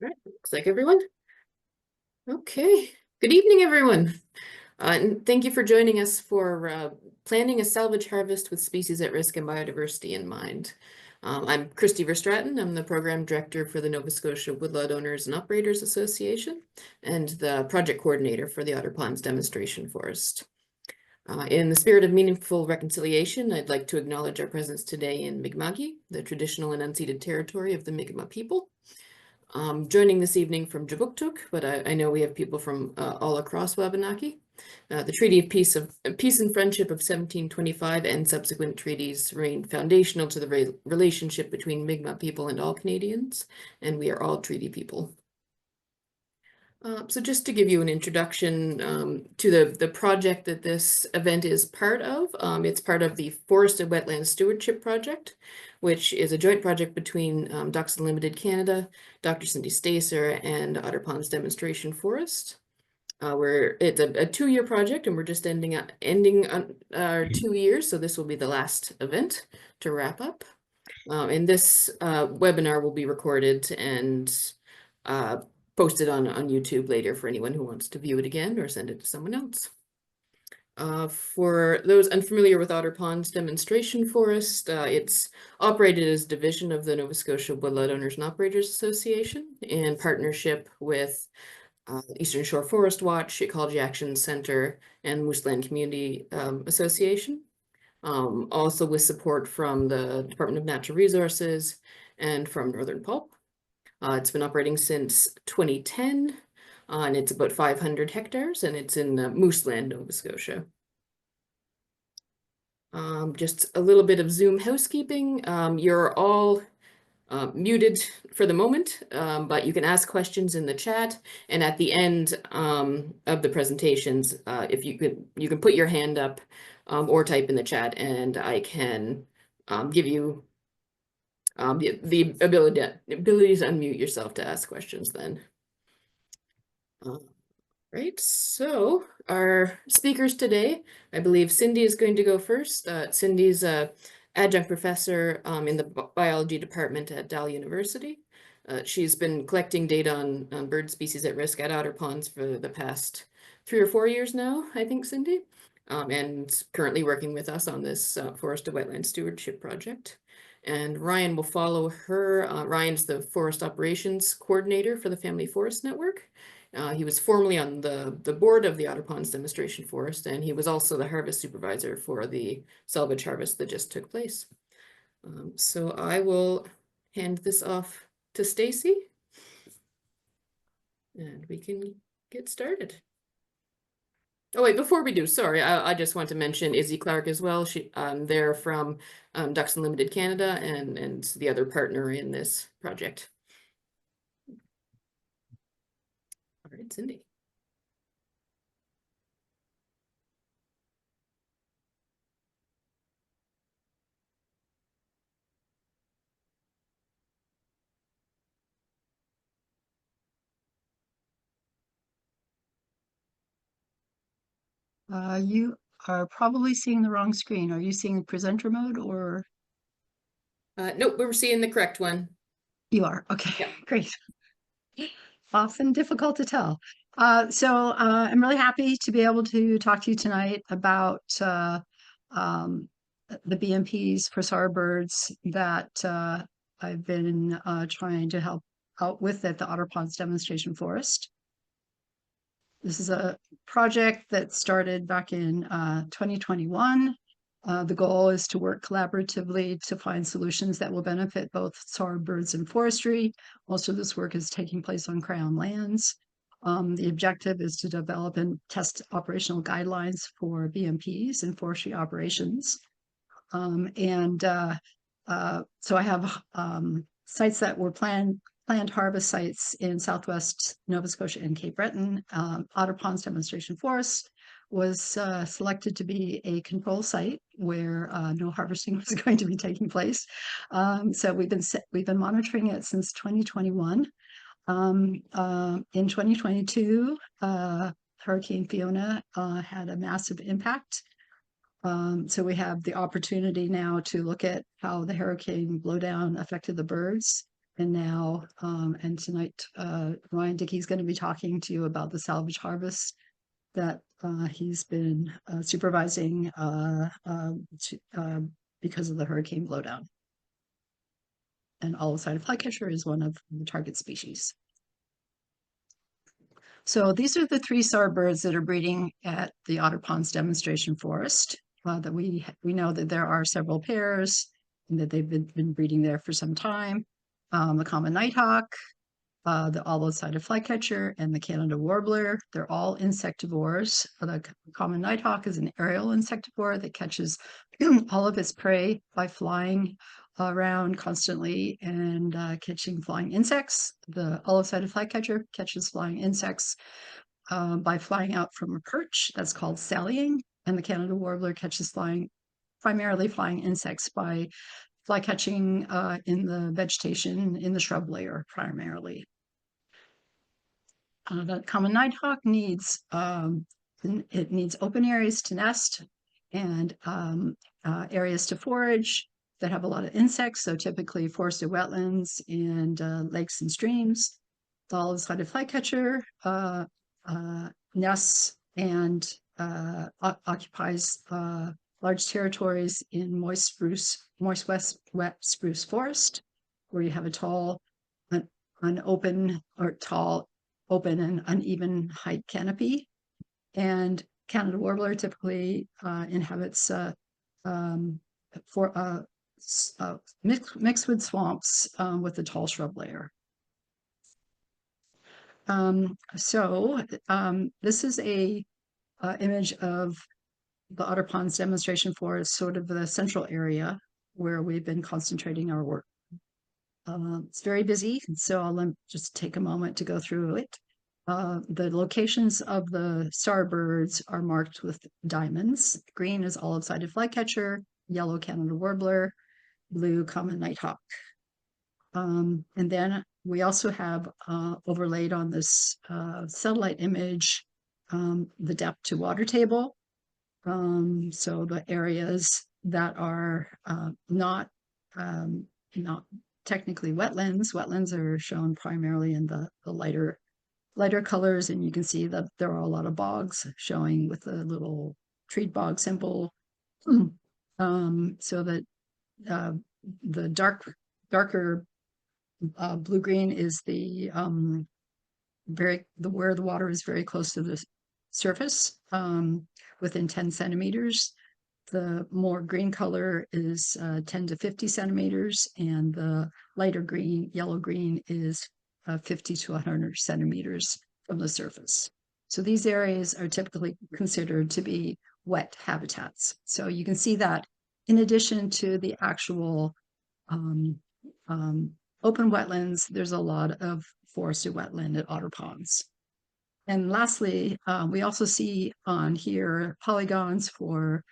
All right, looks like everyone. Okay, good evening, everyone. And thank you for joining us for planning a salvage harvest with species at risk and biodiversity in mind. I'm Christy Verstraeten. I'm the program director for the Nova Scotia Woodlot Owners and Operators Association and the project coordinator for the Otter Ponds Demonstration Forest. In the spirit of meaningful reconciliation, I'd like to acknowledge our presence today in Mi'kma'ki, the traditional and unceded territory of the Mi'kmaq people. Joining this evening from Jabuktuk, but I know we have people from all across Wabanaki. The Treaty of Peace and Friendship of 1725 and subsequent treaties remain foundational to the relationship between Mi'kmaq people and all Canadians, and we are all treaty people. So just to give you an introduction to the project that this event is part of, it's part of the Forested Wetland Stewardship Project, which is a joint project between Unlimited Canada, Dr. Cindy Staicer, and Otter Ponds Demonstration Forest. It's a 2-year project, and we're just ending on our 2 years, so this will be the last event to wrap up. And this webinar will be recorded and posted on YouTube later for anyone who wants to view it again or send it to someone else. For those unfamiliar with Otter Ponds Demonstration Forest, it's operated as a division of the Nova Scotia Woodlot Owners and Operators Association in partnership with Eastern Shore Forest Watch, Ecology Action Center, and Mooseland Community Association. Also with support from the Department of Natural Resources and from Northern Pulp. It's been operating since 2010, and it's about 500 hectares, and it's in Mooseland, Nova Scotia. Just a little bit of Zoom housekeeping. You're all muted for the moment, but you can ask questions in the chat, and at the end of the presentations, if you can put your hand up or type in the chat, and I can give you the ability to unmute yourself to ask questions then. Right, so our speakers today, I believe Cindy is going to go first. Cindy's a adjunct professor in the biology department at Dalhousie University. She's been collecting data on bird species at risk at Otter Ponds for the past 3 or 4 years now, I think, Cindy, and currently working with us on this Forested Wetland Stewardship Project. And Ryan will follow her. Ryan's the forest operations coordinator for the Family Forest Network. He was formerly on the board of the Otter Ponds Demonstration Forest, and he was also the harvest supervisor for the salvage harvest that just took place. So I will hand this off to Stacy, and we can get started. Oh wait, before we do, sorry, I just want to mention Izzy Clark as well. They're from Ducks Unlimited Canada and the other partner in this project. All right, Cindy. You are probably seeing the wrong screen. Are you seeing presenter mode or? Nope, we're seeing the correct one. You are, okay, Yeah. great. Often difficult to tell. I'm really happy to be able to talk to you tonight about the BMPs for SAR birds that I've been trying to help out with at the Otter Ponds Demonstration Forest. This is a project that started back in 2021. The goal is to work collaboratively to find solutions that will benefit both SAR birds and forestry. Most of this work is taking place on Crown lands. The objective is to develop and test operational guidelines for BMPs and forestry operations. So I have sites that were planned harvest sites in Southwest Nova Scotia and Cape Breton. Otter Ponds Demonstration Forest was selected to be a control site where no harvesting was going to be taking place. So we've been monitoring it since 2021. In 2022, Hurricane Fiona had a massive impact. So we have the opportunity now to look at how the hurricane blowdown affected the birds. And now, and tonight, Ryan Dickie is going to be talking to you about the salvage harvest that he's been supervising because of the hurricane blowdown. And olive-sided flycatcher is one of the target species. So these are the 3 starbirds that are breeding at the Otter Ponds Demonstration Forest. That we know that there are several pairs and that they've been breeding there for some time. The common nighthawk, the olive-sided flycatcher, and the Canada warbler. They're all insectivores. The common nighthawk is an aerial insectivore that catches all of its prey by flying around constantly and catching flying insects. The olive-sided flycatcher catches flying insects by flying out from a perch. That's called sallying. And the Canada warbler catches primarily flying insects by flycatching in the vegetation in the shrub layer primarily. The common nighthawk needs open areas to nest and areas to forage that have a lot of insects, so typically forested wetlands and lakes and streams. The olive-sided flycatcher nests and occupies large territories in moist wet spruce forest, where you have a tall, open and uneven height canopy. And Canada warbler typically inhabits mixed swamps with a tall shrub layer. This is a image of the Otter Ponds Demonstration Forest, sort of the central area where we've been concentrating our work. It's very busy, so I'll just take a moment to go through it. The locations of the starbirds are marked with diamonds. Green is olive-sided flycatcher, yellow Canada warbler, blue common nighthawk. And then we also have overlaid on this satellite image the depth to water table. So the areas that are not technically wetlands. Wetlands are shown primarily in the lighter colors, and you can see that there are a lot of bogs showing with a little treed bog symbol. So that the darker blue-green is the where the water is very close to the surface, within 10 centimeters. The more green color is 10 to 50 centimeters, and the lighter green, yellow-green, is 50 to 100 centimeters from the surface. So these areas are typically considered to be wet habitats. So you can see that in addition to the actual open wetlands, there's a lot of forested wetland at Otter Ponds. And lastly, we also see on here polygons for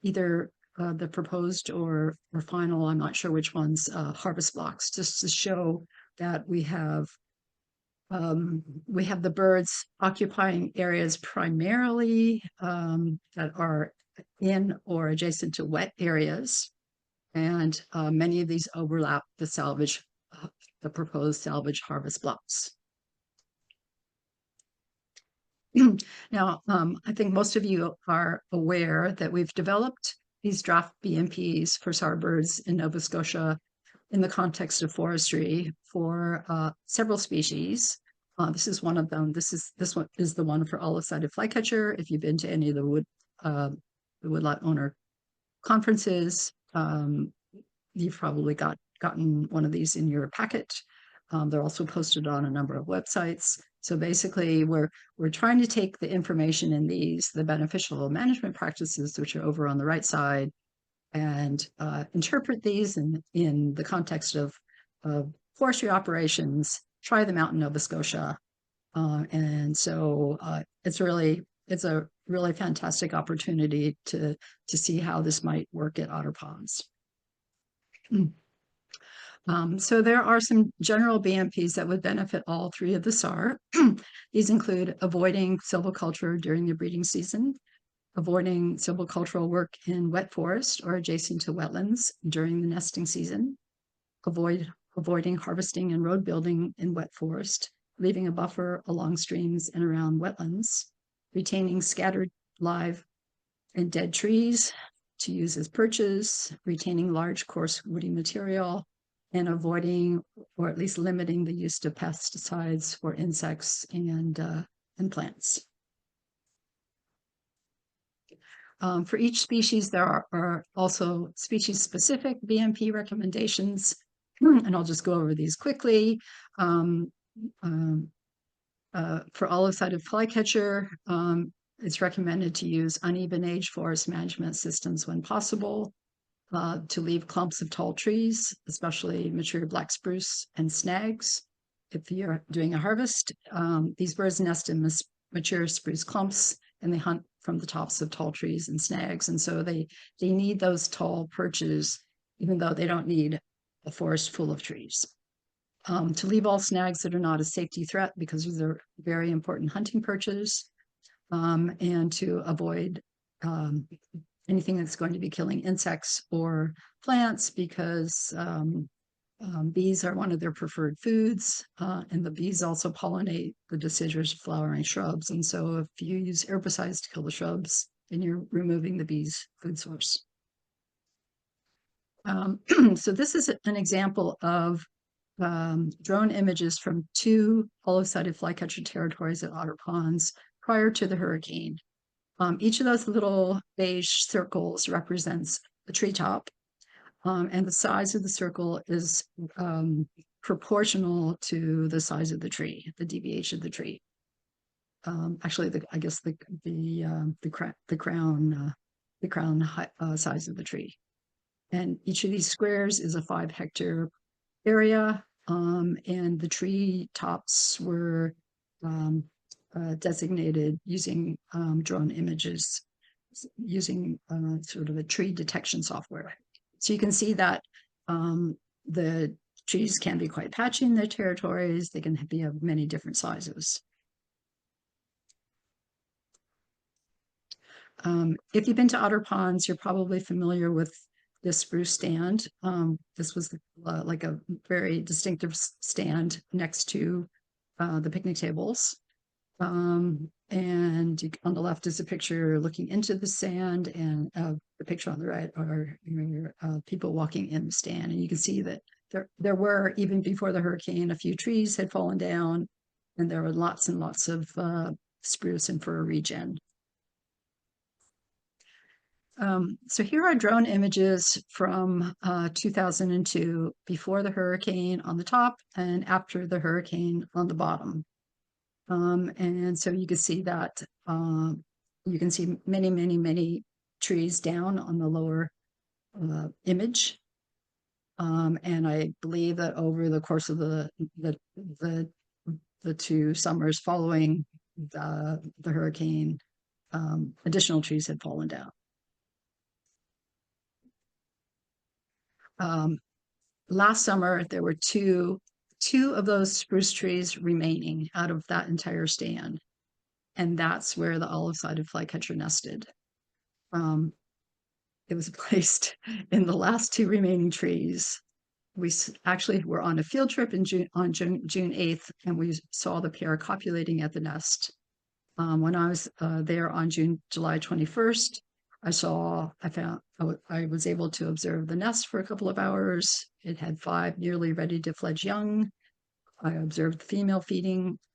either the proposed or final, I'm not sure which ones, harvest blocks, just to show that we have the birds occupying areas primarily that are in or adjacent to wet areas, and many of these overlap the proposed salvage harvest blocks. Now, I think most of you are aware that we've developed these draft BMPs for starbirds in Nova Scotia in the context of forestry for several species. This is one of them. This one is the one for olive-sided flycatcher. If you've been to any of the woodlot owner conferences, you've probably gotten one of these in your packet. They're also posted on a number of websites. So basically, we're trying to take the information in these, the beneficial management practices, which are over on the right side, and interpret these in the context of forestry operations, try them out in Nova Scotia. And so it's a really fantastic opportunity to see how this might work at Otter Ponds. So there are some general BMPs that would benefit all 3 of the SAR. These include avoiding silviculture during the breeding season, avoiding silvicultural work in wet forest or adjacent to wetlands during the nesting season, avoid avoiding harvesting and road building in wet forest, leaving a buffer along streams and around wetlands, retaining scattered live and dead trees to use as perches, retaining large coarse woody material, and avoiding or at least limiting the use of pesticides for insects and plants. For each species, there are also species-specific BMP recommendations, and I'll just go over these quickly. For olive-sided flycatcher, it's recommended to use uneven age forest management systems when possible, to leave clumps of tall trees, especially mature black spruce and snags. If you're doing a harvest, these birds nest in mature spruce clumps, and they hunt from the tops of tall trees and snags. And so they need those tall perches, even though they don't need a forest full of trees. To leave all snags that are not a safety threat, because they're very important hunting perches, and to avoid anything that's going to be killing insects or plants, because bees are one of their preferred foods, and the bees also pollinate the deciduous flowering shrubs. And so if you use herbicides to kill the shrubs, then you're removing the bees' food source. So this is an example of drone images from 2 olive-sided flycatcher territories at Otter Ponds prior to the hurricane. Each of those little beige circles represents a treetop, and the size of the circle is proportional to the size of the tree, the DBH of the tree. Actually, I guess the crown size of the tree. And each of these squares is a 5-hectare area, and the tree tops were designated using drone images, using sort of a tree detection software. So you can see that the trees can be quite patchy in their territories. They can be of many different sizes. If you've been to Otter Ponds, you're probably familiar with this spruce stand. This was like a very distinctive stand next to the picnic tables. And on the left is a picture looking into the sand, and the picture on the right are people walking in the stand. And you can see that there were, even before the hurricane, a few trees had fallen down, and there were lots and lots of spruce and fir regen. So here are drone images from 2002, before the hurricane on the top and after the hurricane on the bottom. And so you can see that you can see many, many, many trees down on the lower image. And I believe that over the course of the 2 summers following the hurricane, additional trees had fallen down. Last summer, there were two of those spruce trees remaining out of that entire stand. And that's where the olive-sided flycatcher nested. It was placed in the last 2 remaining trees. We actually were on a field trip on June 8th, and we saw the pair copulating at the nest. When I was there on July 21st, I was able to observe the nest for a couple of hours. It had 5 nearly ready to fledge young. I observed the female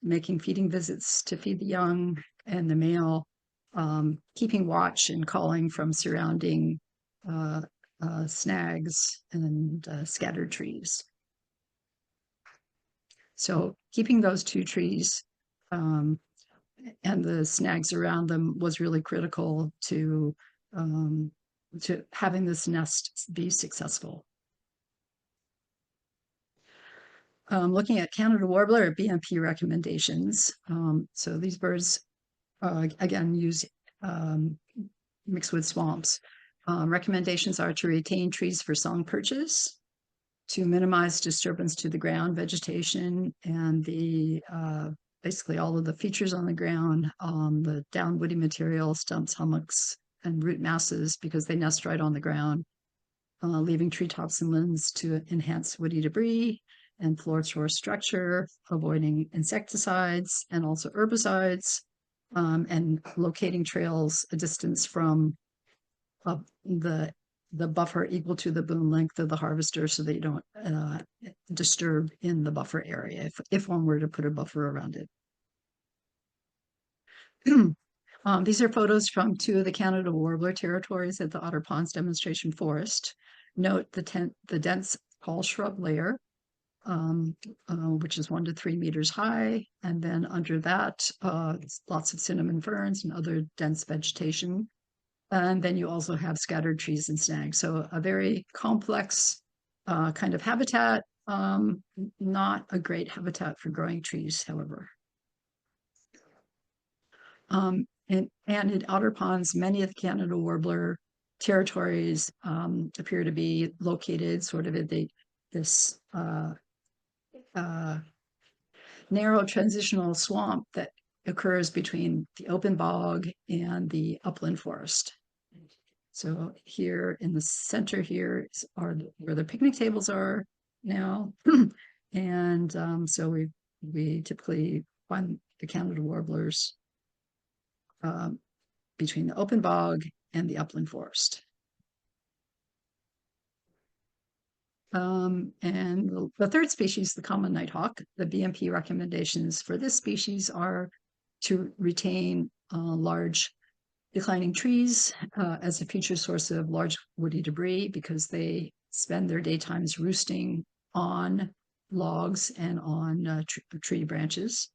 making feeding visits to feed the young, and the male keeping watch and calling from surrounding snags and scattered trees. So keeping those 2 trees and the snags around them was really critical to having this nest be successful. Looking at Canada warbler or BMP recommendations. So these birds, again, use mixed wood swamps. Recommendations are to retain trees for song perches, to minimize disturbance to the ground vegetation and the basically all of the features on the ground, the down woody material, stumps, hummocks, and root masses, because they nest right on the ground. leaving treetops and limbs to enhance woody debris and floor structure, avoiding insecticides and also herbicides, and locating trails a distance from the buffer equal to the boom length of the harvester so that you don't disturb in the buffer area if one were to put a buffer around it. These are photos from 2 of the Canada warbler territories at the Otter Ponds Demonstration Forest. Note the dense tall shrub layer, which is 1 to 3 meters high, and then under that, lots of cinnamon ferns and other dense vegetation. And then you also have scattered trees and snags. So a very complex kind of habitat, not a great habitat for growing trees, however. And in Otter Ponds, many of the Canada warbler territories appear to be located sort of in this narrow transitional swamp that occurs between the open bog and the upland forest. So here in the center here are where the picnic tables are now. And so we typically find the Canada warblers between the open bog and the upland forest. And the third species, the common nighthawk, the BMP recommendations for this species are to retain large declining trees as a future source of large woody debris because they spend their daytimes roosting on logs and on tree branches.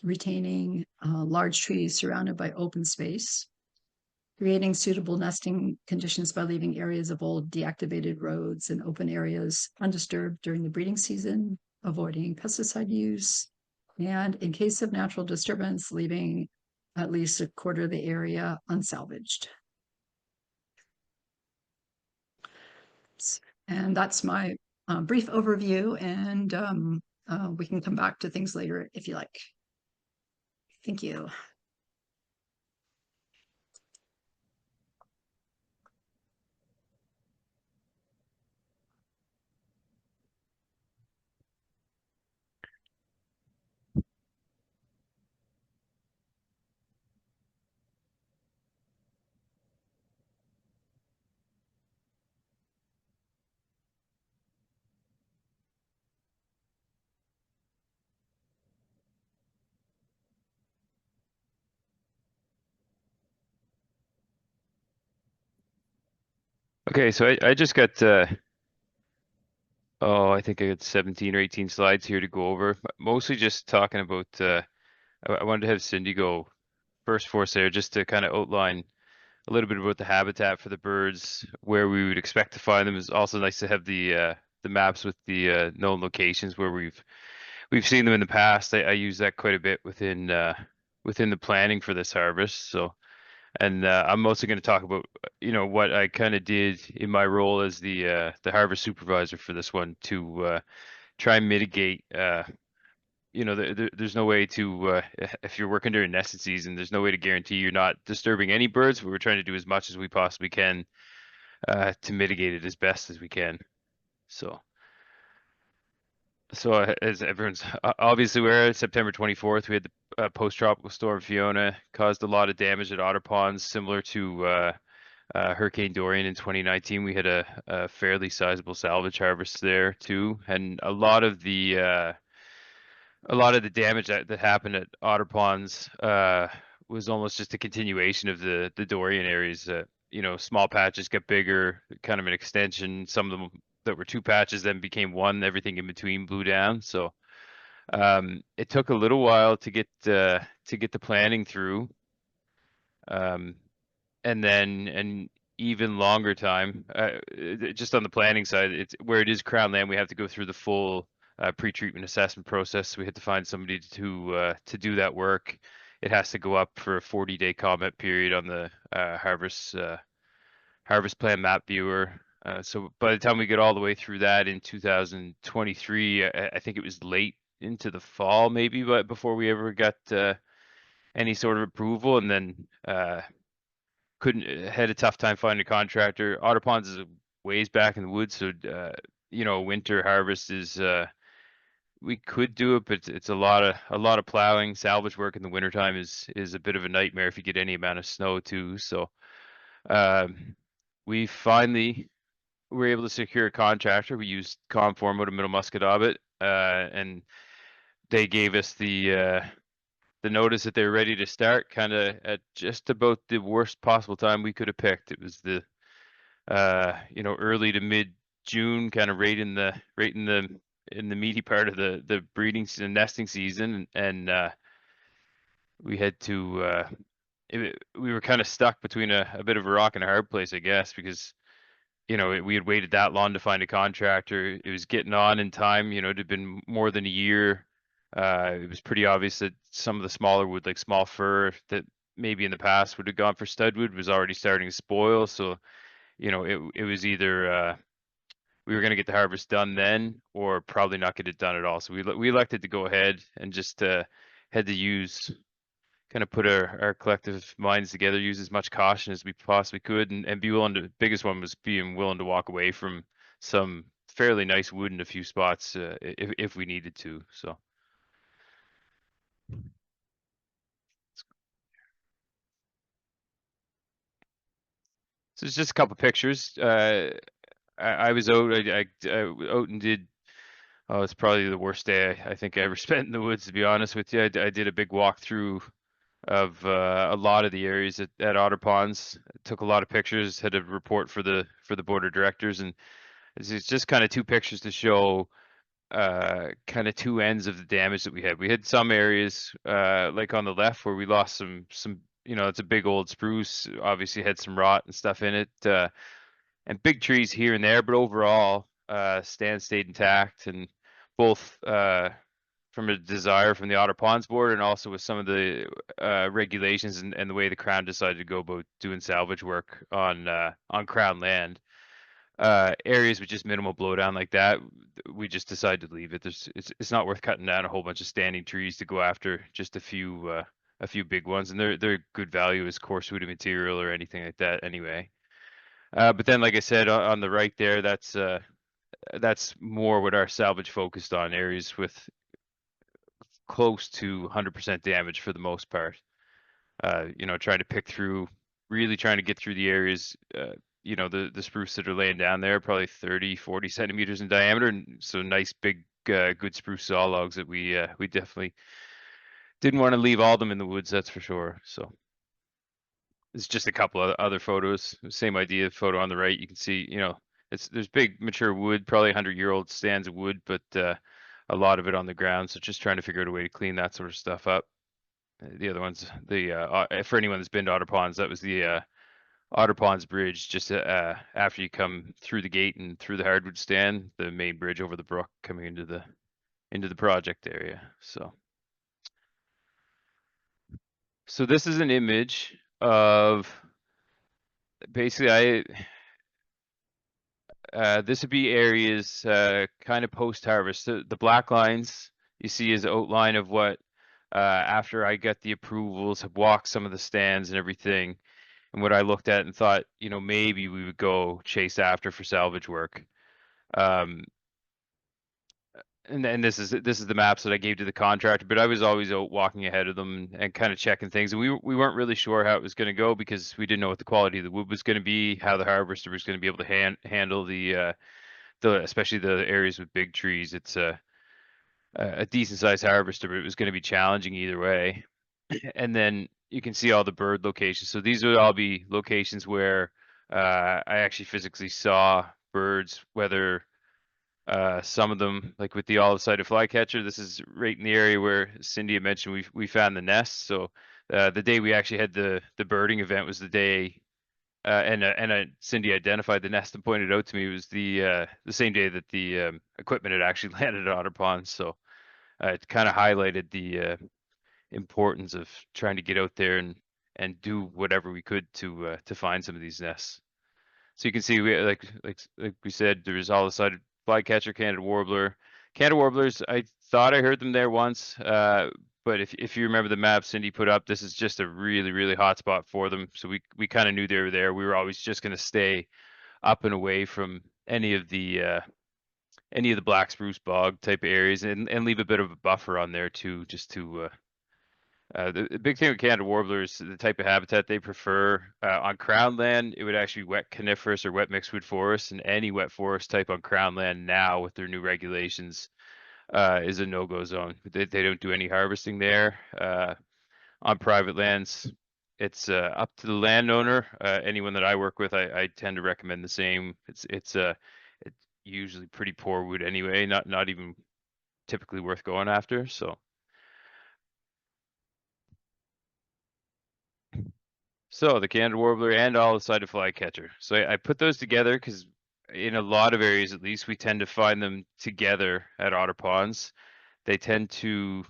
Retaining large trees surrounded by open space, creating suitable nesting conditions by leaving areas of old deactivated roads and open areas undisturbed during the breeding season, avoiding pesticide use, and in case of natural disturbance, leaving at least a quarter of the area unsalvaged. And that's my brief overview, and we can come back to things later if you like. Thank you. Okay, so I just got I think I got 17 or 18 slides here to go over. Mostly just talking about I wanted to have Cindy go first for us there just to kind of outline a little bit about the habitat for the birds, where we would expect to find them. It's also nice to have the maps with the known locations where we've seen them in the past. I use that quite a bit within the planning for this harvest. So and I'm also going to talk about, what I kind of did in my role as the harvest supervisor for this one to try and mitigate. There's no way to if you're working during nesting season, there's no way to guarantee you're not disturbing any birds. But we're trying to do as much as we possibly can to mitigate it as best as we can. So as everyone's obviously aware, September 24th, we had the post-tropical storm Fiona caused a lot of damage at Otter Ponds, similar to Hurricane Dorian in 2019. We had a fairly sizable salvage harvest there too, and a lot of the damage that happened at Otter Ponds was almost just a continuation of the Dorian areas. Small patches get bigger, kind of an extension. Some of them that were 2 patches then became 1. Everything in between blew down. So it took a little while to get the planning through, and even longer time just on the planning side. It's where it is Crown land. We have to go through the full pre-treatment assessment process. So we had to find somebody to do that work. It has to go up for a 40-day comment period on the harvest plan map viewer. So by the time we get all the way through that in 2023, I think it was late into the fall maybe, but before we ever got any sort of approval. And then had a tough time finding a contractor. Otter Ponds is a ways back in the woods, so you know, winter harvest is we could do it, but it's a lot of plowing. Salvage work in the wintertime is a bit of a nightmare if you get any amount of snow too. So we finally were able to secure a contractor. We used Conform out of Middle Musquodoboit, and they gave us the notice that they were ready to start kind of at just about the worst possible time we could have picked. It was the you know, early to mid June, kind of right in the meaty part of the breeding and nesting season, and we had to we were kind of stuck between a bit of a rock and a hard place, I guess, because you know, we had waited that long to find a contractor. It was getting on in time, you know, it had been more than a year. It was pretty obvious that some of the smaller wood, like small fir, that maybe in the past would have gone for studwood, was already starting to spoil. So, you know, it was either we were going to get the harvest done then, or probably not get it done at all. So we elected to go ahead and just had to use kind of put our collective minds together, use as much caution as we possibly could, and be willing to. Biggest one was being willing to walk away from some fairly nice wood in a few spots if we needed to. So. So it's just a couple pictures. I was out. I out and did. Oh, it's probably the worst day I think I ever spent in the woods, to be honest with you. I did a big walkthrough of a lot of the areas at Otter Ponds. Took a lot of pictures. Had a report for the board of directors, and it's just kind of two pictures to show kind of two ends of the damage that we had. We had some areas like on the left where we lost some you know, it's a big old spruce, obviously had some rot and stuff in it, and big trees here and there, but overall stand stayed intact, and both from a desire from the Otter Ponds board and also with some of the regulations and the way the Crown decided to go about doing salvage work on Crown land. Areas with just minimal blowdown like that, we just decided to leave it. It's not worth cutting down a whole bunch of standing trees to go after just a few big ones, and they're good value as coarse woody material or anything like that anyway. But then, like I said, on the right there, that's more what our salvage focused on, areas with close to 100% damage for the most part. You know, trying to pick through, really trying to get through the areas, you know, the spruce that are laying down there, probably 30, 40 centimeters in diameter. And so nice, big, good spruce saw logs that we definitely didn't want to leave all of them in the woods, that's for sure. So it's just a couple of other photos, same idea. Photo on the right, you can see, you know, there's big mature wood, probably 100-year-old stands of wood, but a lot of it on the ground. So just trying to figure out a way to clean that sort of stuff up. The other ones, for anyone that's been to Otter Ponds, that was the Otter Ponds Bridge, just after you come through the gate and through the hardwood stand, the main bridge over the brook coming into the project area. So this is an image of basically this would be areas kind of post harvest. The black lines you see is the outline of what after I got the approvals, have walked some of the stands and everything, and what I looked at and thought, you know, maybe we would go chase after for salvage work. And then this is the maps that I gave to the contractor, but I was always out walking ahead of them and kind of checking things. And we weren't really sure how it was going to go because we didn't know what the quality of the wood was going to be, how the harvester was going to be able to handle the especially the areas with big trees. It's a decent sized harvester, but it was going to be challenging either way. And then you can see all the bird locations. So these would all be locations where I actually physically saw birds, whether some of them, like with the olive-sided flycatcher, this is right in the area where Cindy had mentioned we found the nests. So the day we actually had the birding event was the day, and Cindy identified the nest and pointed out to me it was the same day that the equipment had actually landed at Otter Ponds. So it kind of highlighted the importance of trying to get out there and do whatever we could to find some of these nests. So you can see we like we said, there's olive-sided flycatcher, Canada warbler. Canada warblers, I thought I heard them there once, but if you remember the map Cindy put up, this is just a really hot spot for them. So we kind of knew they were there. We were always just going to stay up and away from any of the black spruce bog type of areas, and leave a bit of a buffer on there too, just to the big thing with Canada warblers, the type of habitat they prefer. On crown land, it would actually be wet coniferous or wet mixedwood forest, and any wet forest type on crown land now with their new regulations is a no-go zone. They don't do any harvesting there. On private lands, it's up to the landowner. Anyone that I work with, I tend to recommend the same. It's usually pretty poor wood anyway, not even typically worth going after. So the Canada warbler and all the sided flycatcher. So I put those together because in a lot of areas, at least, we tend to find them together at Otter Ponds. They tend to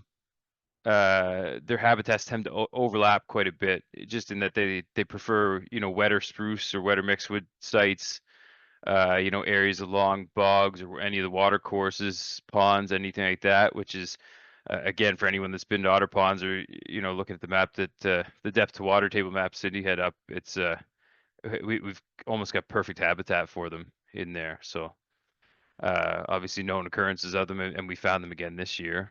their habitats tend to overlap quite a bit, just in that they prefer, you know, wetter spruce or wetter mixedwood sites, you know, areas along bogs or any of the water courses, ponds, anything like that, which is again, for anyone that's been to Otter Ponds or, you know, looking at the map that the depth to water table map Cindy had up, it's we've almost got perfect habitat for them in there. So obviously known occurrences of them, and we found them again this year.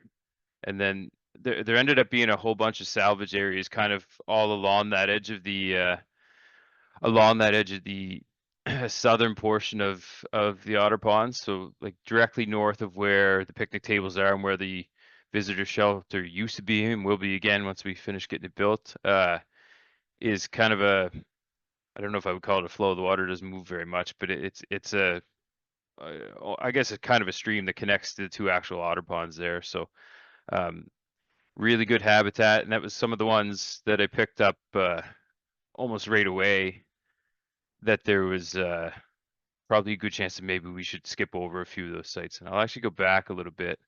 And then there ended up being a whole bunch of salvage areas kind of all along that edge of the southern portion of the Otter Ponds. So like directly north of where the picnic tables are and where the visitor shelter used to be and will be again once we finish getting it built, is kind of a, I don't know if I would call it a flow. The water doesn't move very much, but it's a I guess it's kind of a stream that connects to the two actual otter ponds there. So um, really good habitat, and that was some of the ones that I picked up almost right away. That there was probably a good chance that maybe we should skip over a few of those sites, and I'll actually go back a little bit.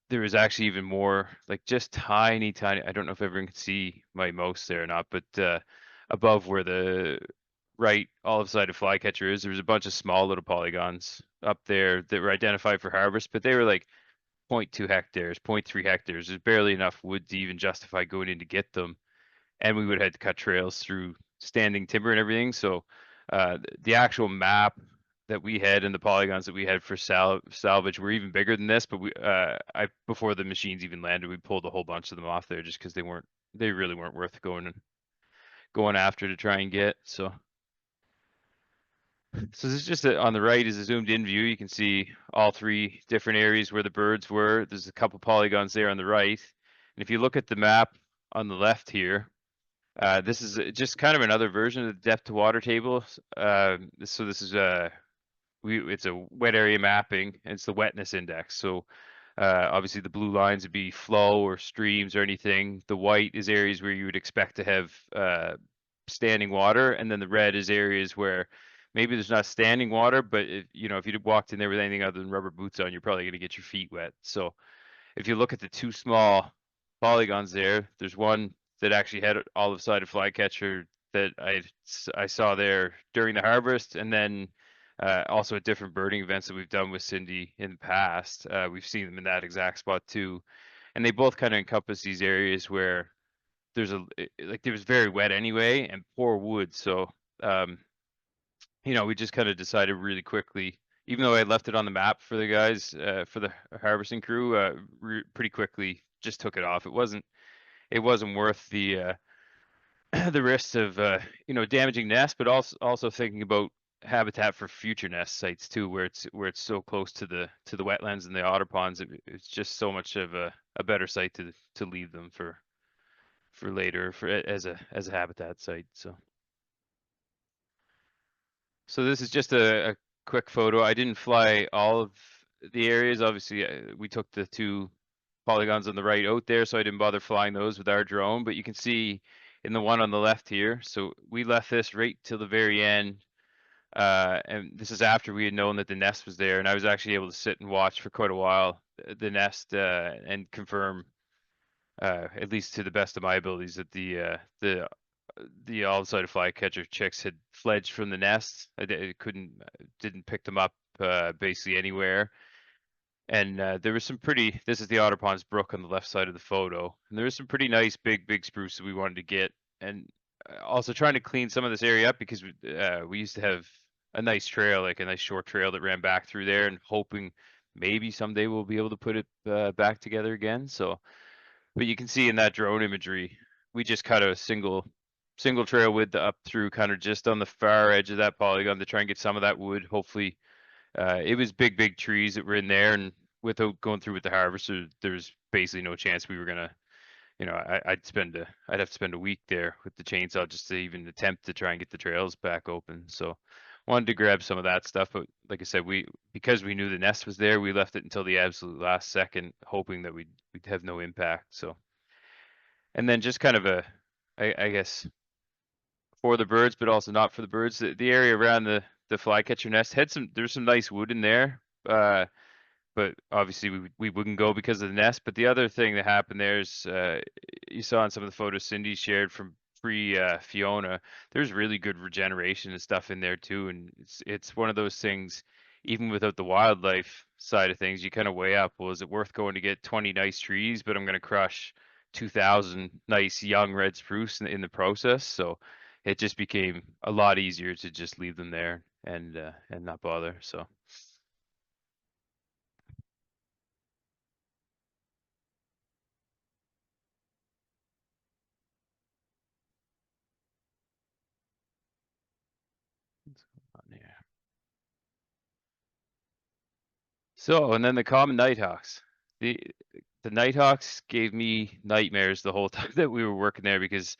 There was actually even more, like just tiny. I don't know if everyone can see my mouse there or not, but above where the right olive-sided flycatcher is, there was a bunch of small little polygons up there that were identified for harvest, but they were like 0.2 hectares, 0.3 hectares. There's barely enough wood to even justify going in to get them. And we would have had to cut trails through standing timber and everything. So the actual map that we had and the polygons that we had for salvage were even bigger than this. But before the machines even landed, we pulled a whole bunch of them off there just because they really weren't worth going after to try and get. So this is just on the right is a zoomed in view. You can see all three different areas where the birds were. There's a couple polygons there on the right. And if you look at the map on the left here, this is just kind of another version of the depth to water table. So this is it's a wet area mapping, and it's the wetness index. So obviously the blue lines would be flow or streams or anything. The white is areas where you would expect to have standing water, and then the red is areas where maybe there's not standing water, but you know, if you walked in there with anything other than rubber boots on, you're probably going to get your feet wet. So if you look at the two small polygons there, there's one that actually had olive-sided flycatcher that I saw there during the harvest, and then also at different birding events that we've done with Cindy in the past. We've seen them in that exact spot too, and they both kind of encompass these areas where there's like it was very wet anyway and poor wood. So you know, we just kind of decided really quickly, even though I left it on the map for the guys, for the harvesting crew, pretty quickly just took it off. It wasn't worth the the risks of you know, damaging nests, but also thinking about habitat for future nest sites too, where it's so close to the wetlands and the otter ponds. It's just so much of a better site to leave them for later as a habitat site. So this is just a quick photo. I didn't fly all of the areas. Obviously, we took the two polygons on the right out there, so I didn't bother flying those with our drone. But you can see in the one on the left here, so we left this right till the very end. And this is after we had known that the nest was there, and I was actually able to sit and watch for quite a while the nest and confirm, at least to the best of my abilities, that the olive-sided flycatcher chicks had fledged from the nest. Didn't pick them up basically anywhere. And there was some pretty, this is the Otter Ponds Brook on the left side of the photo. And there was some pretty nice big spruce that we wanted to get. And also trying to clean some of this area up because we used to have a nice trail, like a nice short trail that ran back through there, and hoping maybe someday we'll be able to put it back together again. So, but you can see in that drone imagery, we just cut a single trail width up through kind of just on the far edge of that polygon to try and get some of that wood. Hopefully it was big trees that were in there, and without going through with the harvester, there's basically no chance we were gonna, I'd have to spend a week there with the chainsaw just to even attempt to try and get the trails back open. So wanted to grab some of that stuff, but like I said, because we knew the nest was there, we left it until the absolute last second, hoping that we'd have no impact. So, and then just kind of I guess for the birds, but also not for the birds. The area around the flycatcher nest had there's some nice wood in there, but obviously we wouldn't go because of the nest. But the other thing that happened there is you saw in some of the photos Cindy shared from pre Fiona. There's really good regeneration and stuff in there too, and it's one of those things. Even without the wildlife side of things, you kind of weigh up, well, is it worth going to get 20 nice trees, but I'm going to crush 2,000 nice young red spruce in the process? So it just became a lot easier to just leave them there and not bother. So what's going on here? So, and then the common nighthawks. The the nighthawks gave me nightmares the whole time that we were working there, because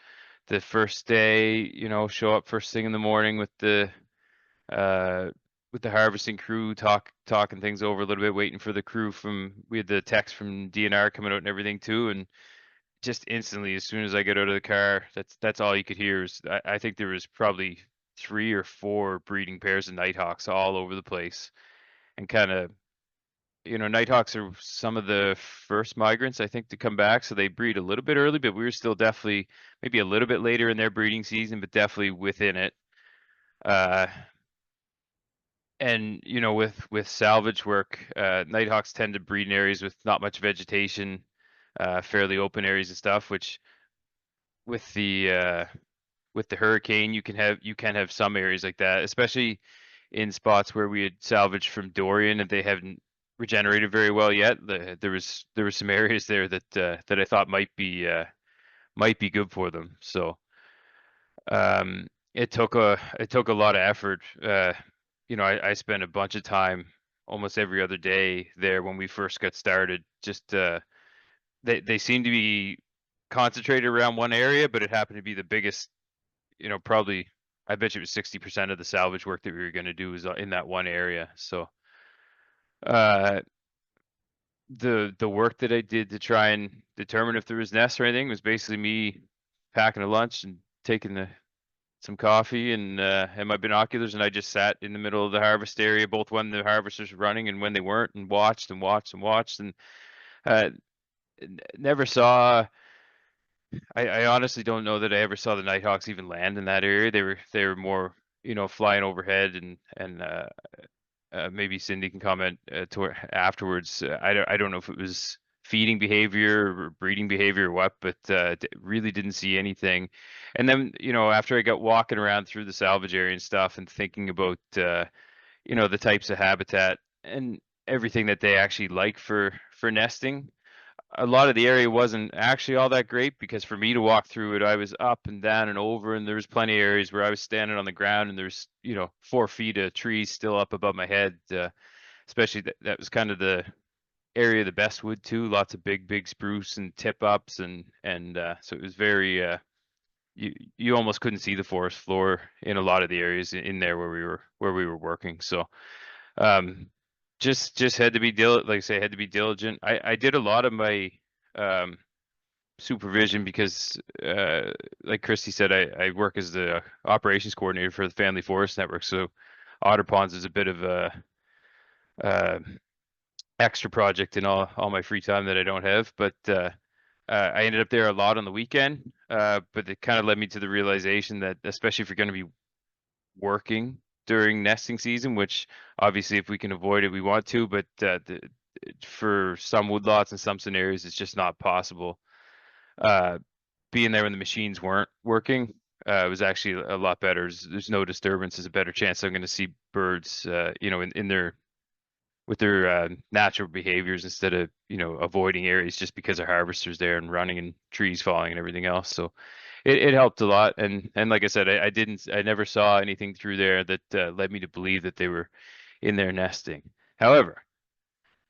the first day, show up first thing in the morning uh with the harvesting crew, talking things over a little bit, waiting for the crew we had the text from DNR coming out and everything too, and just instantly, as soon as I get out of the car, that's all you could hear. I think there was probably 3 or 4 breeding pairs of nighthawks all over the place, and kind of, nighthawks are some of the first migrants, I think, to come back, so they breed a little bit early, but we were still definitely maybe a little bit later in their breeding season, but definitely within it. Uh, and with salvage work, nighthawks tend to breed in areas with not much vegetation, fairly open areas and stuff, which with the hurricane, you can have some areas like that, especially in spots where we had salvaged from Dorian and they haven't regenerated very well yet. There was some areas there that I thought might be good for them. So it took a lot of effort. I spent a bunch of time almost every other day there when we first got started. Just they seemed to be concentrated around one area, but it happened to be the biggest. Probably, I bet you it was 60% of the salvage work that we were going to do was in that one area. So, uh, the work that I did to try and determine if there was nests or anything was basically me packing a lunch and taking some coffee and my binoculars, and I just sat in the middle of the harvest area, both when the harvesters were running and when they weren't, and watched and watched and watched, and uh, never saw. I honestly don't know that I ever saw the Nighthawks even land in that area. They were more, flying overhead, and maybe Cindy can comment afterwards. I don't know if it was feeding behavior or breeding behavior or what, but really didn't see anything. And then, after I got walking around through the salvage area and stuff and thinking about the types of habitat and everything that they actually like for nesting, a lot of the area wasn't actually all that great, because for me to walk through it, I was up and down and over, and there was plenty of areas where I was standing on the ground and there's 4 feet of trees still up above my head. Especially that was kind of the area of the best wood too. Lots of big spruce and tip ups, and so it was very you almost couldn't see the forest floor in a lot of the areas in there where we were working. So um, just had to be like I say, had to be diligent. I did a lot of my um, supervision because, like Christy said, I work as the operations coordinator for the Family Forest Network. So Otter Ponds is a bit of a uh, extra project in all my free time that I don't have. But I ended up there a lot on the weekend. But it kind of led me to the realization that, especially if you're going to be working during nesting season, which obviously if we can avoid it, we want to, but for some woodlots and some scenarios, it's just not possible. Being there when the machines weren't working was actually a lot better. There's no disturbance. There's a better chance I'm going to see birds, you know, in their with their natural behaviors instead of, you know, avoiding areas just because of harvesters there and running and trees falling and everything else. So it helped a lot. And like I said, I never saw anything through there that led me to believe that they were in there nesting. However,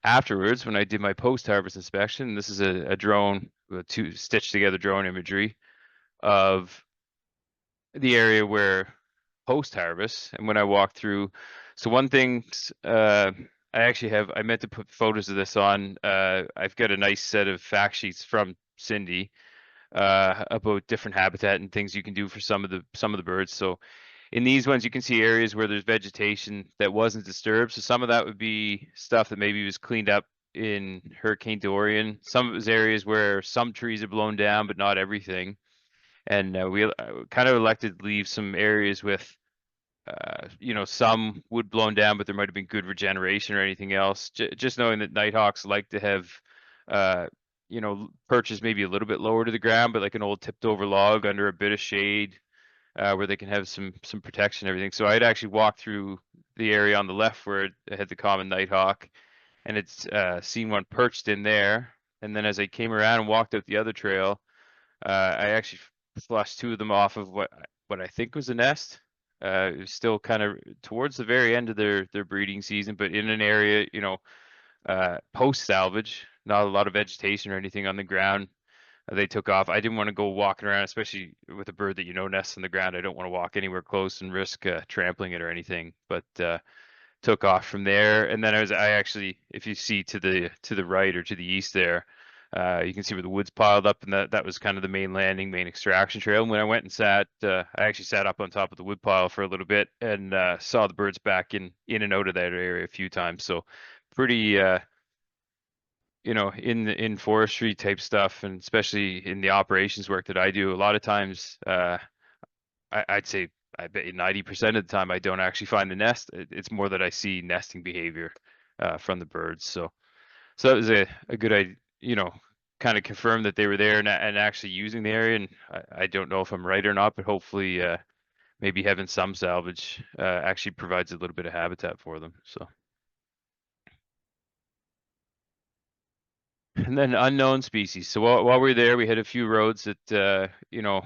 afterwards, when I did my post-harvest inspection, this is a drone, two stitched together drone imagery of the area where post-harvest, and when I walked through, so one thing, I meant to put photos of this on. I've got a nice set of fact sheets from Cindy about different habitat and things you can do for some of the birds. So in these ones, you can see areas where there's vegetation that wasn't disturbed. So some of that would be stuff that maybe was cleaned up in Hurricane Dorian. Some of it was areas where some trees are blown down, but not everything. And we kind of elected to leave some areas with, you know, some wood blown down, but there might have been good regeneration or anything else. Just knowing that nighthawks like to have, you know, perches maybe a little bit lower to the ground, but like an old tipped over log under a bit of shade, where they can have some protection and everything. So I'd actually walked through the area on the left where it had the common nighthawk, and it's seen one perched in there. And then as I came around and walked out the other trail, I actually flushed two of them off of what I think was a nest. It was still kind of towards the very end of their breeding season, but in an area, you know, post salvage, not a lot of vegetation or anything on the ground. They took off. I didn't want to go walking around, especially with a bird that you know nests on the ground. I don't want to walk anywhere close and risk trampling it or anything. But took off from there, and then I actually, if you see to the right or to the east there, you can see where the wood's piled up, and that was kind of the main landing, main extraction trail. And when I went and sat, I actually sat up on top of the wood pile for a little bit and saw the birds back in and out of that area a few times. So pretty, you know, in forestry type stuff, and especially in the operations work that I do, a lot of times, I'd say I bet you 90% of the time I don't actually find the nest. It's more that I see nesting behavior from the birds. So that was a good idea, you know, kind of confirmed that they were there and actually using the area. And I don't know if I'm right or not, but hopefully maybe having some salvage actually provides a little bit of habitat for them. So. And then unknown species. So while we were there, we had a few roads that, you know,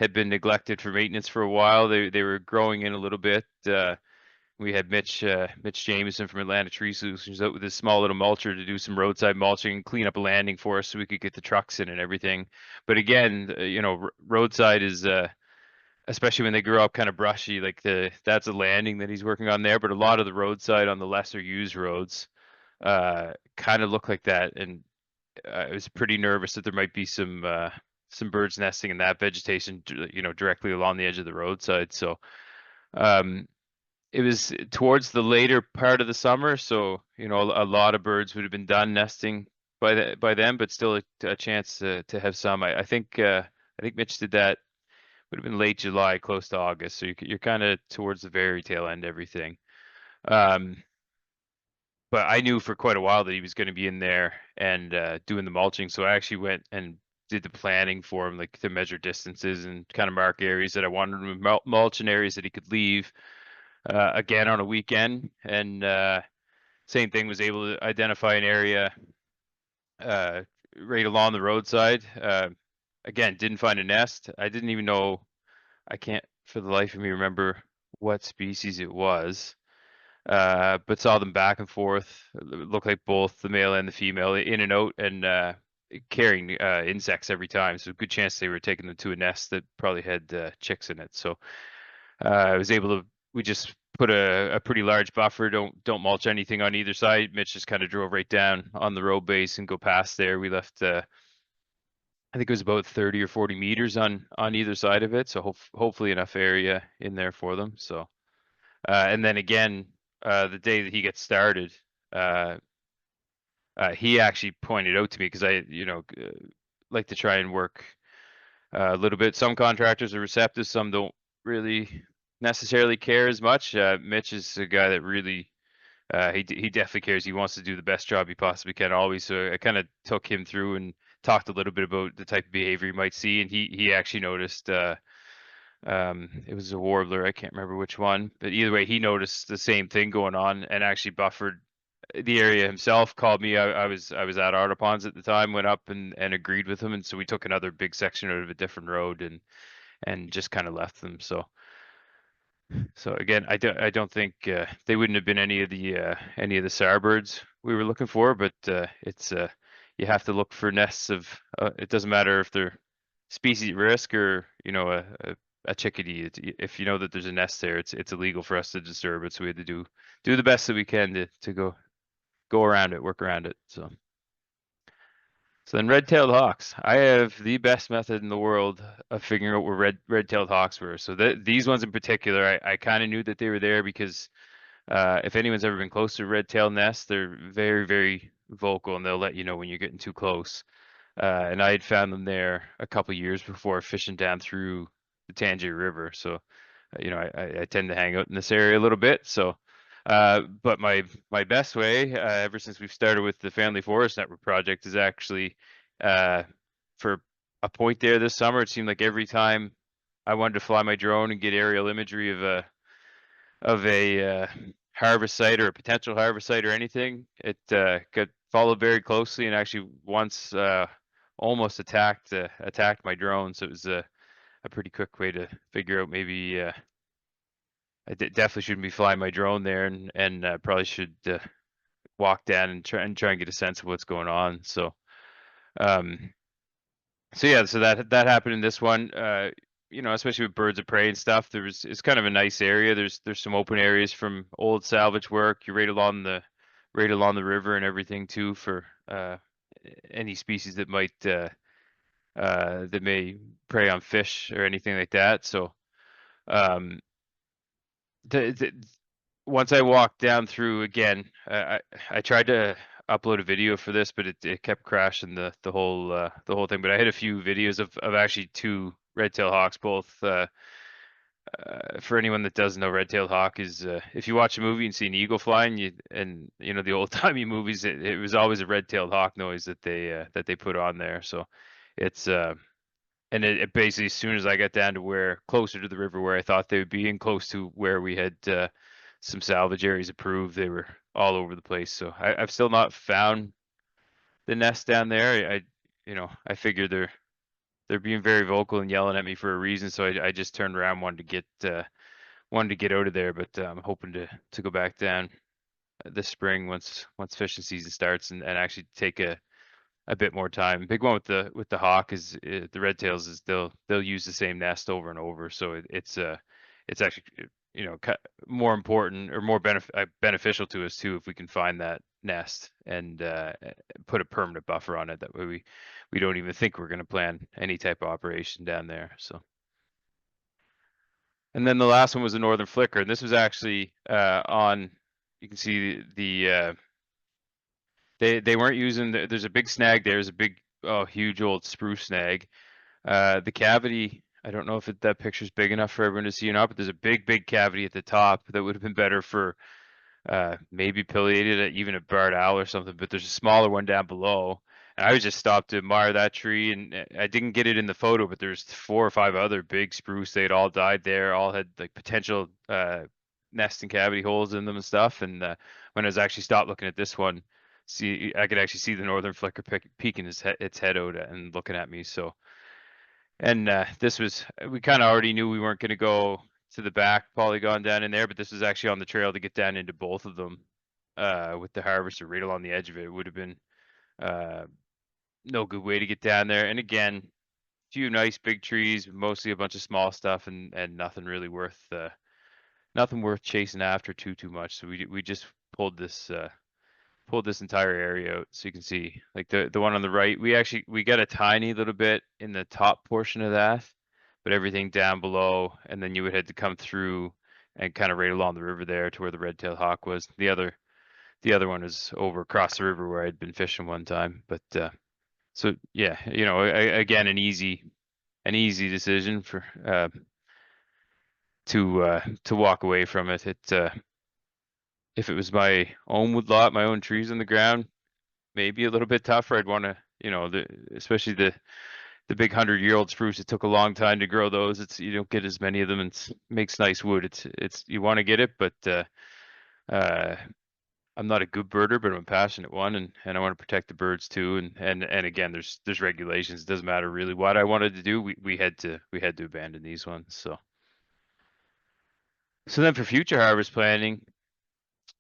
had been neglected for maintenance for a while. They were growing in a little bit. We had Mitch Jameson from Atlantic Tree Solutions out with his small little mulcher to do some roadside mulching and clean up a landing for us so we could get the trucks in and everything. But again, you know, roadside is especially when they grow up kind of brushy, like that's a landing that he's working on there. But a lot of the roadside on the lesser used roads kind of look like that, and I was pretty nervous that there might be some birds nesting in that vegetation, you know, directly along the edge of the roadside. So it was towards the later part of the summer, so you know a lot of birds would have been done nesting by then, but still a chance to have some. I think Mitch did that, would have been late July, close to August, so you're kind of towards the very tail end of everything. But I knew for quite a while that he was going to be in there and doing the mulching, so I actually went and did the planning for him, like to measure distances and kind of mark areas that I wanted him to mulch and areas that he could leave. Again on a weekend, and same thing, was able to identify an area right along the roadside. Again, didn't find a nest. I didn't even know, I can't for the life of me remember what species it was, but saw them back and forth. It looked like both the male and the female in and out, and carrying insects every time. So good chance they were taking them to a nest that probably had chicks in it. So I was able to, we just put a pretty large buffer, don't mulch anything on either side. Mitch just kind of drove right down on the road base and go past there. We left I think it was about 30 or 40 meters on either side of it, so hopefully enough area in there for them. So and then again, the day that he gets started, he actually pointed out to me, because I, you know, like to try and work a little bit. Some contractors are receptive, some don't really necessarily care as much. Mitch is a guy that really he definitely cares. He wants to do the best job he possibly can always. So I kind of took him through and talked a little bit about the type of behavior he might see, and he actually noticed it was a warbler, I can't remember which one, but either way, he noticed the same thing going on and actually buffered the area himself. Called me. I was at Otter Ponds at the time, went up and agreed with him, and so we took another big section out of a different road and just kind of left them. So again, I don't think they wouldn't have been any of the starbirds we were looking for, but it's you have to look for nests of it doesn't matter if they're species at risk or a chickadee. If you know that there's a nest there, it's illegal for us to disturb it. So we had to do the best that we can to go around it, work around it. So then red-tailed hawks. I have the best method in the world of figuring out where red-tailed hawks were. So these ones in particular, I kind of knew that they were there because if anyone's ever been close to a red-tailed nest, they're very, very vocal and they'll let you know when you're getting too close. And I had found them there a couple years before fishing down through the Tangier River. So, I tend to hang out in this area a little bit. So, but my best way, ever since we've started with the Family Forest Network project, is actually for a point there this summer. It seemed like every time I wanted to fly my drone and get aerial imagery of a harvest site or a potential harvest site or anything, it got followed very closely and actually once almost attacked my drone. So it was a pretty quick way to figure out maybe definitely shouldn't be flying my drone there and probably should walk down and try and get a sense of what's going on. Um, so yeah, so that happened in this one. Especially with birds of prey and stuff, it's kind of a nice area. There's some open areas from old salvage work. You're right along the river and everything too for any species that may prey on fish or anything like that. So um, the once I walked down through again, I tried to upload a video for this, but it kept crashing the whole thing. But I had a few videos of actually two red-tailed hawks, both. For anyone that doesn't know, red-tailed hawk is if you watch a movie and see an eagle flying, the old-timey movies, it was always a red-tailed hawk noise that they put on there. So it's and it basically, as soon as I got down to closer to the river where I thought they would be and close to where we had some salvage areas approved, they were all over the place. So I've still not found the nest down there. I figure they're being very vocal and yelling at me for a reason. So I just turned around, wanted to get out of there, but I'm hoping to go back down this spring once fishing season starts and actually take a bit more time. Big one with the hawk is the red tails is they'll use the same nest over and over. So it's actually more important or more beneficial to us too if we can find that nest and put a permanent buffer on it. That way we don't even think we're going to plan any type of operation down there. So. And then the last one was a northern flicker, and this was actually on. You can see they weren't using. There's a big snag there. There's a big, huge old spruce snag. The cavity. I don't know if that picture's big enough for everyone to see or not, but there's a big cavity at the top that would have been better for maybe pileated, even a barred owl or something. But there's a smaller one down below. And I was just stopped to admire that tree, and I didn't get it in the photo, but there's 4 or 5 other big spruce. They'd all died there, all had like potential nest and cavity holes in them and stuff. And when I was actually stopped looking at this one, I could actually see the northern flicker peeking its head out and looking at me. So, and we kind of already knew we weren't going to go to the back polygon down in there, but this was actually on the trail to get down into both of them with the harvester right along the edge of it. It would have been no good way to get down there. And again, few nice big trees, mostly a bunch of small stuff and nothing really worth chasing after too much. So we just pulled this entire area out. So you can see like the one on the right, we got a tiny little bit in the top portion of that, but everything down below, and then you would have to come through and kind of right along the river there to where the red-tailed hawk was. The other one is over across the river where I'd been fishing one time. But so yeah, again, an easy decision for to walk away from it. if it was my own woodlot, my own trees on the ground, maybe a little bit tougher. I'd want to, especially the big 100-year-old spruce. It took a long time to grow those. You don't get as many of them, and it makes nice wood. It's you want to get it, but uh, I'm not a good birder, but I'm a passionate one, and I want to protect the birds too. And again, there's regulations. It doesn't matter really what I wanted to do. We had to abandon these ones. So then for future harvest planning,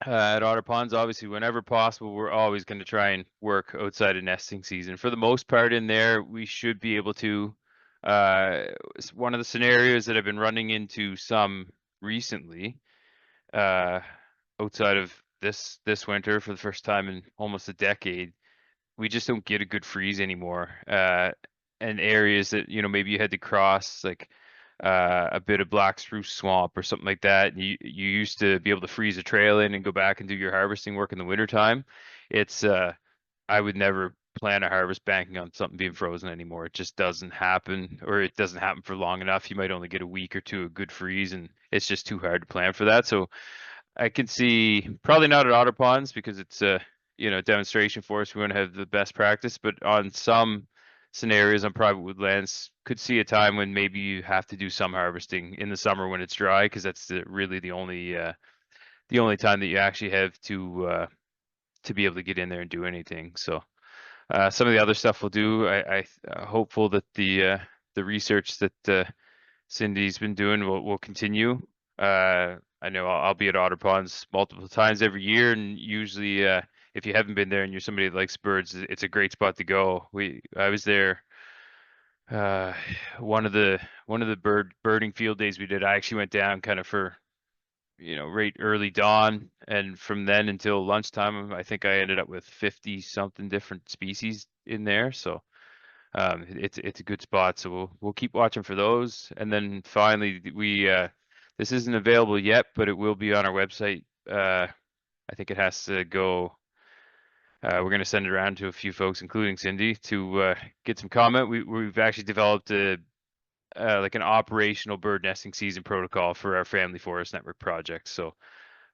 at Otter Ponds, obviously, whenever possible, we're always going to try and work outside of nesting season. For the most part in there, we should be able to. One of the scenarios that I've been running into some recently, uh, outside of this winter for the first time in almost a decade, we just don't get a good freeze anymore. And areas that, maybe you had to cross, like a bit of black spruce swamp or something like that. You used to be able to freeze a trail in and go back and do your harvesting work in the wintertime. It's I would never plan a harvest banking on something being frozen anymore. It just doesn't happen, or it doesn't happen for long enough. You might only get a week or two of good freeze, and it's just too hard to plan for that. So I can see probably not at Otter Ponds because it's a demonstration forest. We want to have the best practice, but on some scenarios on private woodlands, could see a time when maybe you have to do some harvesting in the summer when it's dry, because that's really the only time that you actually have to be able to get in there and do anything. So some of the other stuff we'll do. I hopeful that the research that Cindy's been doing will continue. I know I'll be at Otter Ponds multiple times every year, and usually, if you haven't been there and you're somebody that likes birds, it's a great spot to go. I was there uh, one of the birding field days we did. I actually went down kind of for right early dawn, and from then until lunchtime, I think I ended up with 50 something different species in there. So it's a good spot, so we'll keep watching for those. And then finally, this isn't available yet, but it will be on our website. I think it has to go. We're going to send it around to a few folks, including Cindy, to get some comment. We've actually developed like an operational bird nesting season protocol for our Family Forest Network project. So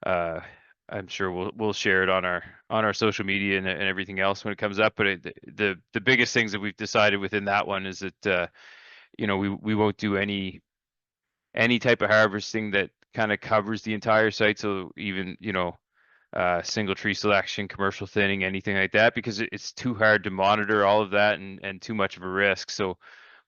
uh, I'm sure we'll share it on our social media and everything else when it comes up. But the biggest things that we've decided within that one is that we won't do any type of harvesting that kind of covers the entire site. So even single tree selection, commercial thinning, anything like that, because it's too hard to monitor all of that, and too much of a risk. So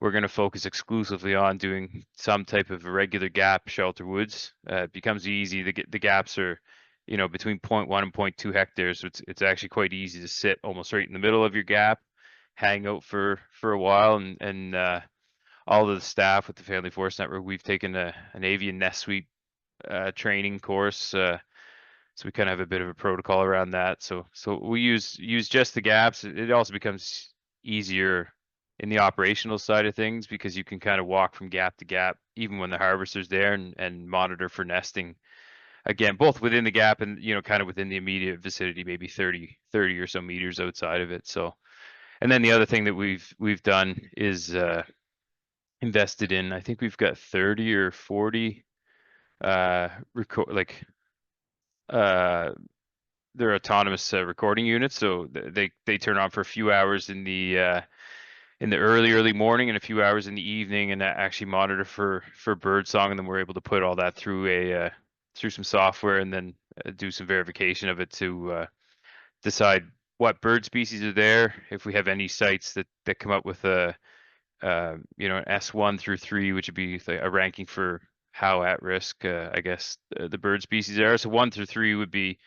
we're going to focus exclusively on doing some type of irregular gap shelter woods. It becomes easy. The gaps are, between 0.1 and 0.2 hectares. So it's actually quite easy to sit almost right in the middle of your gap, hang out for a while, and all of the staff with the Family Forest Network, we've taken an avian nest suite training course. So we kind of have a bit of a protocol around that. So we use just the gaps. It also becomes easier in the operational side of things, because you can kind of walk from gap to gap even when the harvester's there, and monitor for nesting. Again, both within the gap and kind of within the immediate vicinity, maybe 30 or so meters outside of it. So, and then the other thing that we've done is invested in, I think we've got 30 or 40 record like they're autonomous recording units. So they turn on for a few hours in the early morning and a few hours in the evening, and that actually monitor for bird song. And then we're able to put all that through through some software, and then do some verification of it to decide what bird species are there. If we have any sites that come up with an S1 through 3, which would be like a ranking for how at risk, I guess, the bird species are. So 1 through 3 would be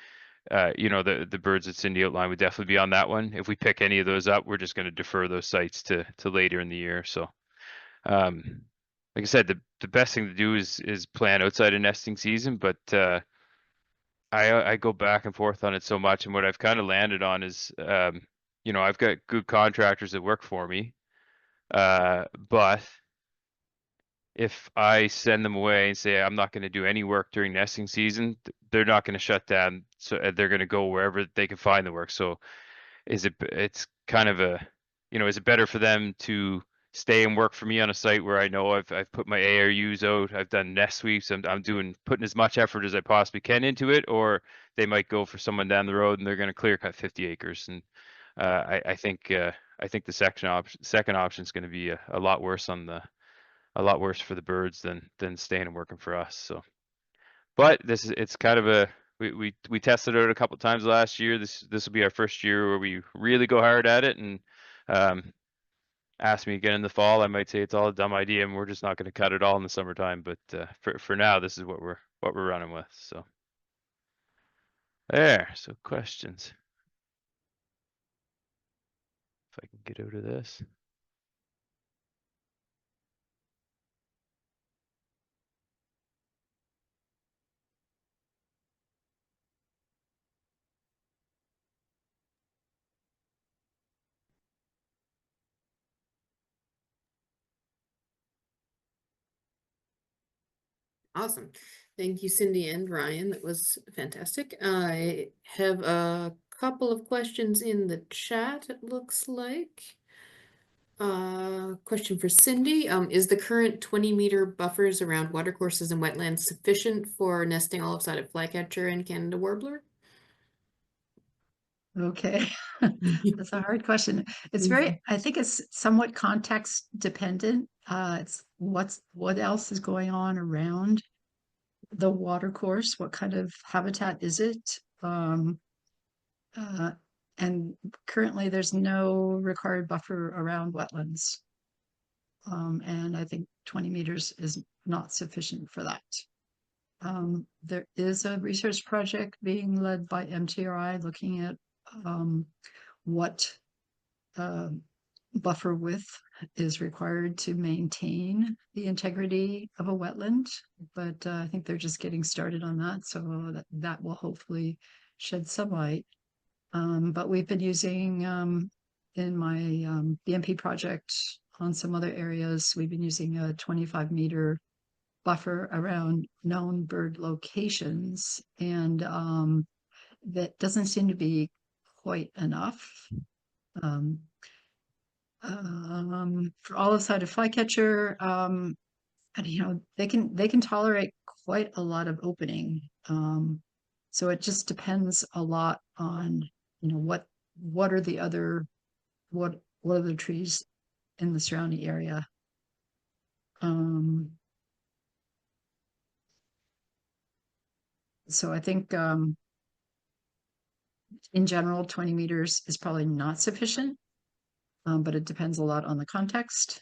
the birds that Cindy outlined would definitely be on that one. If we pick any of those up, we're just going to defer those sites to later in the year. So like I said, the best thing to do is plan outside of nesting season, but I go back and forth on it so much, and what I've kind of landed on is I've got good contractors that work for me, but if I send them away and say I'm not going to do any work during nesting season, they're not going to shut down. So they're going to go wherever they can find the work. So it's kind of is it better for them to stay and work for me on a site where I know I've put my ARUs out, I've done nest sweeps, I'm putting as much effort as I possibly can into it, or they might go for someone down the road and they're going to clear cut 50 acres. And I think the second option is going to be a lot worse for the birds than staying and working for us. So, but it's kind of we tested it out a couple times last year. This will be our first year where we really go hard at it. And ask me again in the fall, I might say it's all a dumb idea and we're just not going to cut it all in the summertime. But for now, this is what we're running with. So there. So questions. If I can get out of this. Awesome. Thank you, Cindy and Ryan. That was fantastic. I have a couple of questions in the chat, it looks like. Question for Cindy. Is the current 20-meter buffers around watercourses and wetlands sufficient for nesting olive-sided flycatcher and Canada warbler? Okay, that's a hard question. It's very, I think it's somewhat context dependent. It's what else is going on around the watercourse? What kind of habitat is it? And currently there's no required buffer around wetlands. And I think 20 meters is not sufficient for that. There is a research project being led by MTRI looking at what buffer width is required to maintain the integrity of a wetland, but I think they're just getting started on that, so that will hopefully shed some light. But we've been using in my BMP project on some other areas, we've been using a 25-meter buffer around known bird locations, and that doesn't seem to be quite enough. For olive-sided flycatcher, and they can tolerate quite a lot of opening. So it just depends a lot on what are the other trees in the surrounding area. So I think in general 20 meters is probably not sufficient, but it depends a lot on the context.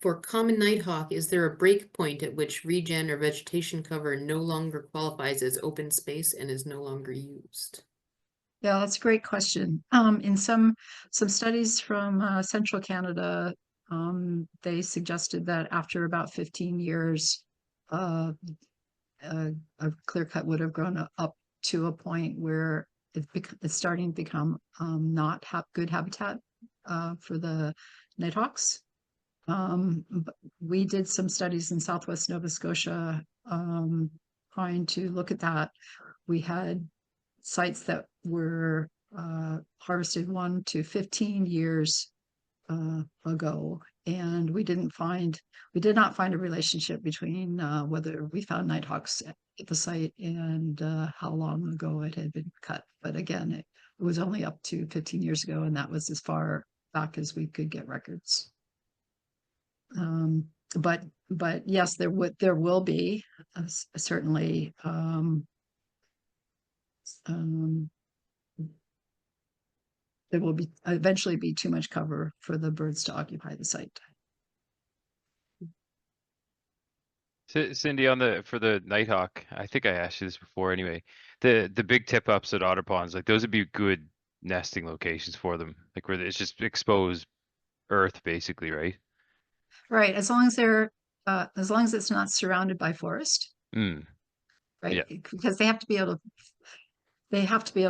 For common nighthawk, is there a break point at which regen or vegetation cover no longer qualifies as open space and is no longer used? Yeah, that's a great question. In some studies from central Canada, they suggested that after about 15 years, a clear cut would have grown up to a point where it's starting to become not good habitat for the nighthawks. But we did some studies in Southwest Nova Scotia trying to look at that. We had sites that were harvested 1 to 15 years ago, and we did not find a relationship between whether we found nighthawks at the site and how long ago it had been cut. But again, it was only up to 15 years ago, and that was as far back as we could get records. But yes, there will be certainly there will eventually be too much cover for the birds to occupy the site. Cindy, for the nighthawk, I think I asked you this before anyway. The big tip ups at Otter Ponds, like those would be good nesting locations for them, like where it's just exposed earth basically, right? Right, as long as it's not surrounded by forest. Mm. Right, Yeah. because they have to be able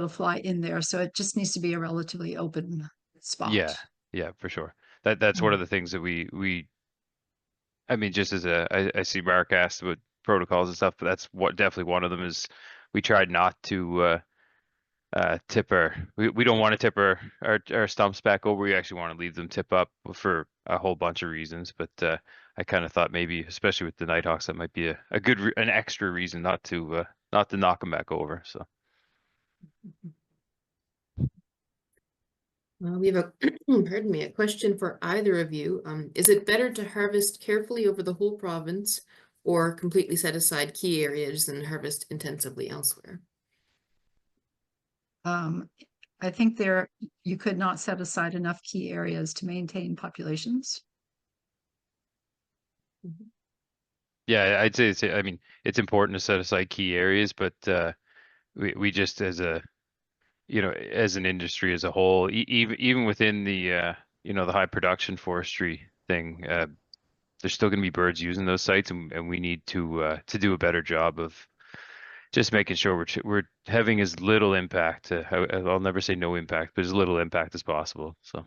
to fly in there, so it just needs to be a relatively open spot. Yeah, for sure. That's one of the things that we I mean, just as I see Mark asked about protocols and stuff, but that's definitely one of them is we tried not to tip we don't want to tip our stumps back over. We actually want to leave them tip up for a whole bunch of reasons. But I kind of thought maybe, especially with the Nighthawks, that might be a good an extra reason not to knock them back over. So We have a, pardon me, a question for either of you. Is it better to harvest carefully over the whole province or completely set aside key areas and harvest intensively elsewhere? I think you could not set aside enough key areas to maintain populations. yeah, I'd say I mean, it's important to set aside key areas, but we just as as an industry as a whole, even within the the high production forestry thing, there's still going to be birds using those sites, and we need to do a better job of just making sure we're having as little impact. I'll never say no impact, but as little impact as possible. So.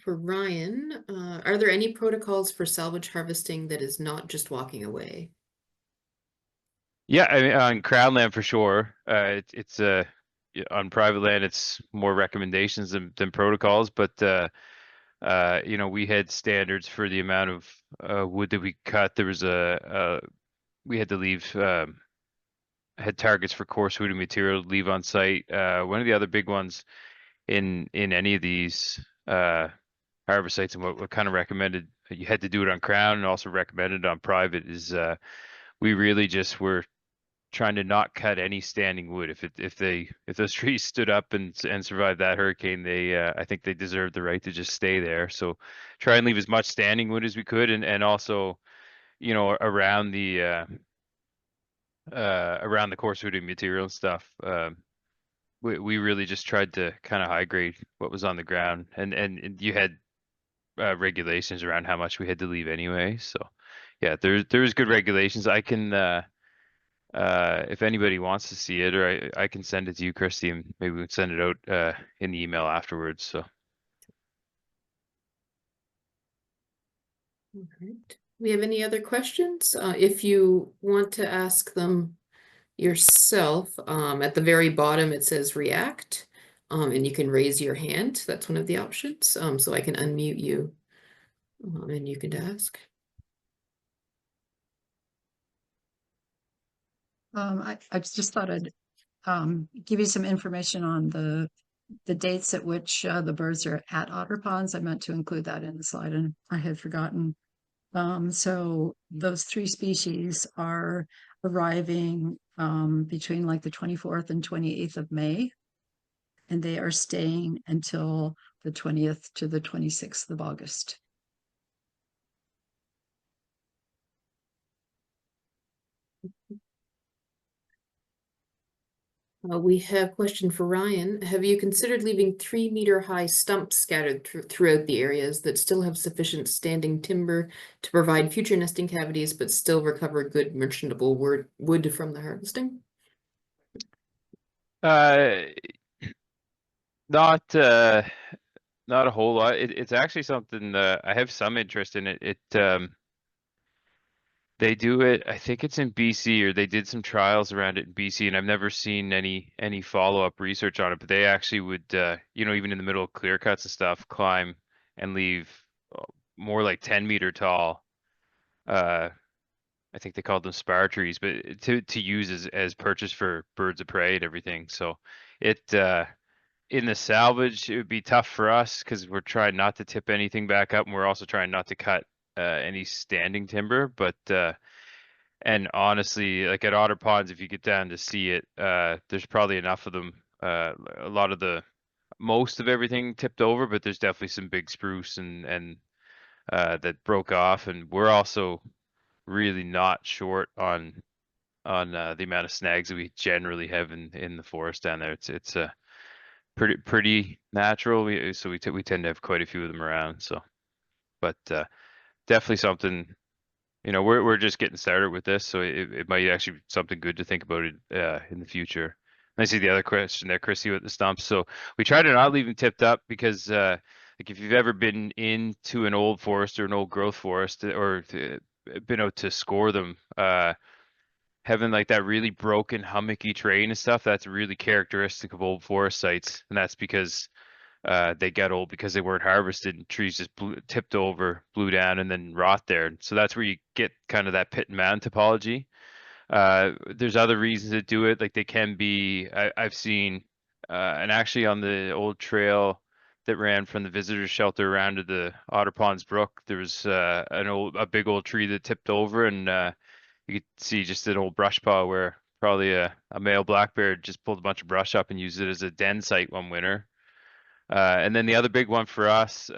For Ryan, are there any protocols for salvage harvesting that is not just walking away? Yeah, I mean, on crown land for sure. It's on private land, it's more recommendations than protocols. But we had standards for the amount of wood that we cut. There was we had to leave had targets for coarse wood and material to leave on site. One of the other big ones in any of these harvest sites, and what kind of recommended you had to do it on crown and also recommended on private, is we really just were trying to not cut any standing wood. If those trees stood up and survived that hurricane, they I think they deserved the right to just stay there. So try and leave as much standing wood as we could, and also around the coarse wood and material and stuff. We really just tried to kind of high grade what was on the ground, and you had regulations around how much we had to leave anyway. So yeah, there's good regulations. I can if anybody wants to see it, or I can send it to you, Christy, and maybe we can send it out in the email afterwards. So All right. We have any other questions? If you want to ask them yourself, at the very bottom it says react, and you can raise your hand. That's one of the options. So I can unmute you, and you can ask. I just thought I'd give you some information on the dates at which the birds are at Otter Ponds. I meant to include that in the slide and I had forgotten. So those 3 species are arriving between like the 24th and 28th of May, and they are staying until the 20th to the 26th of August. We have a question for Ryan. Have you considered leaving 3-meter high stumps scattered throughout the areas that still have sufficient standing timber to provide future nesting cavities, but still recover good merchantable wood from the harvesting? uh, not not a whole lot. It's actually something I have some interest in. They do it, I think it's in BC, or they did some trials around it in BC, and I've never seen any follow-up research on it, but they actually would even in the middle of clear cuts and stuff, climb and leave more like 10-meter tall, I think they called them spar trees, but to use as purchase for birds of prey and everything. So it in the salvage, it would be tough for us because we're trying not to tip anything back up, and we're also trying not to cut any standing timber. But and honestly, like at Otter Ponds, if you get down to see it, there's probably enough of them. A lot of most of everything tipped over, but there's definitely some big spruce and that broke off. And we're also really not short on the amount of snags that we generally have in the forest down there. It's a pretty natural. So we tend to have quite a few of them around. So, but definitely something. We're just getting started with this, so it might actually be something good to think about it in the future. I see the other question there, Chrissy, with the stumps. So we try to not leave them tipped up because, like, if you've ever been into an old forest or an old growth forest, or been out to score them, having like that really broken hummocky terrain and stuff, that's really characteristic of old forest sites. And that's because they get old because they weren't harvested and trees just tipped over, blew down, and then rot there. So that's where you get kind of that pit and mound topology. There's other reasons to do it, like they can be, I've seen, and actually on the old trail that ran from the visitor shelter around to the Otter Ponds Brook, there was a big old tree that tipped over, and you could see just an old brush pile where probably a male black bear just pulled a bunch of brush up and used it as a den site one winter. And then the other big one for us,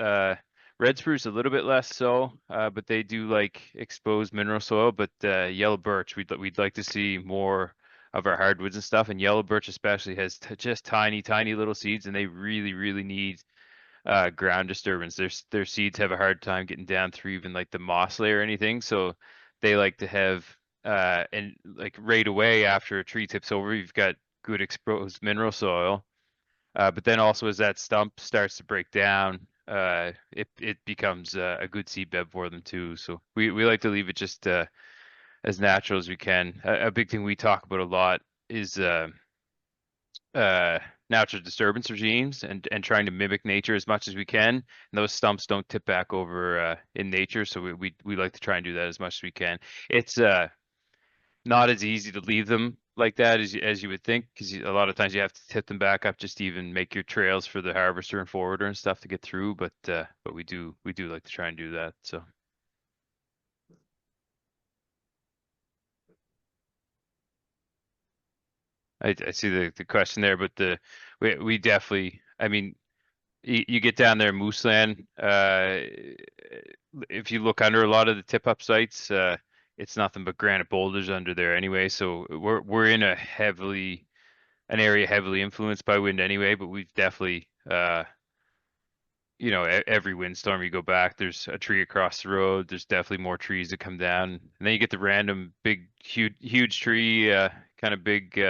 red spruce a little bit less so, but they do like exposed mineral soil. But yellow birch, we'd like to see more of our hardwoods and stuff. And yellow birch especially has just tiny little seeds, and they really need ground disturbance. Their seeds have a hard time getting down through even like the moss layer or anything. So they like to have and like right away after a tree tips over, you've got good exposed mineral soil. But then also as that stump starts to break down, it becomes a good seed bed for them too. So we like to leave it just as natural as we can. A big thing we talk about a lot is natural disturbance regimes and trying to mimic nature as much as we can. And those stumps don't tip back over in nature, so we like to try and do that as much as we can. It's not as easy to leave them like that as you would think, because a lot of times you have to tip them back up just to even make your trails for the harvester and forwarder and stuff to get through. But we do like to try and do that. So I see the question there, but we definitely, I mean, you get down there, moose land. If you look under a lot of the tip up sites, it's nothing but granite boulders under there anyway. So we're in an area heavily influenced by wind anyway. But we've definitely, every windstorm you go back, there's a tree across the road. There's definitely more trees that come down, and then you get the random big, huge tree, kind of big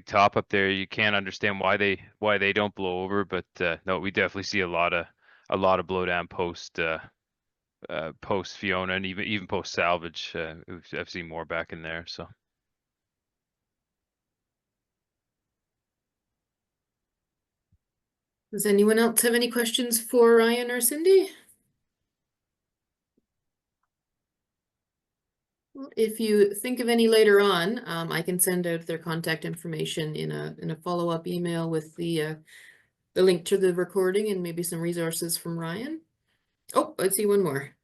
top up there. You can't understand why they don't blow over, but no, we definitely see a lot of blowdown post Fiona and even post Salvage. I've seen more back in there. So Does anyone else have any questions for Ryan or Cindy? Well, if you think of any later on, I can send out their contact information in a follow-up email with the link to the recording and maybe some resources from Ryan. Oh, I see one more.